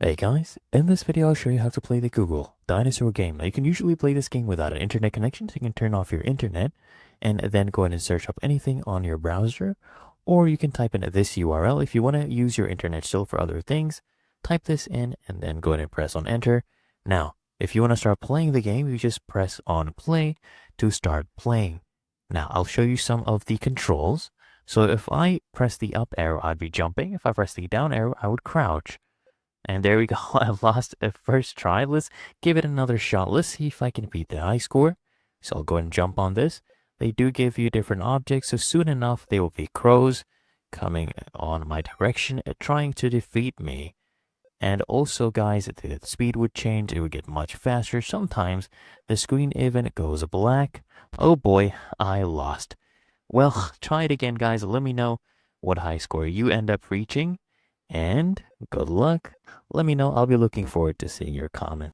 Hey guys, in this video I'll show you how to play the Google Dinosaur Game. Now you can usually play this game without an internet connection, so you can turn off your internet and then go ahead and search up anything on your browser, or you can type in this URL. If you want to use your internet still for other things, type this in and then go ahead and press on enter. Now, if you want to start playing the game, you just press on play to start playing. Now, I'll show you some of the controls. So if I press the up arrow, I'd be jumping. If I press the down arrow, I would crouch. And there we go. I lost a first try. Let's give it another shot. Let's see if I can beat the high score. So I'll go ahead and jump on this. They do give you different objects, so soon enough they will be crows coming on my direction, trying to defeat me. And also, guys, the speed would change. It would get much faster. Sometimes the screen even goes black. Oh boy, I lost. Well, try it again, guys. Let me know what high score you end up reaching. And good luck. Let me know. I'll be looking forward to seeing your comments.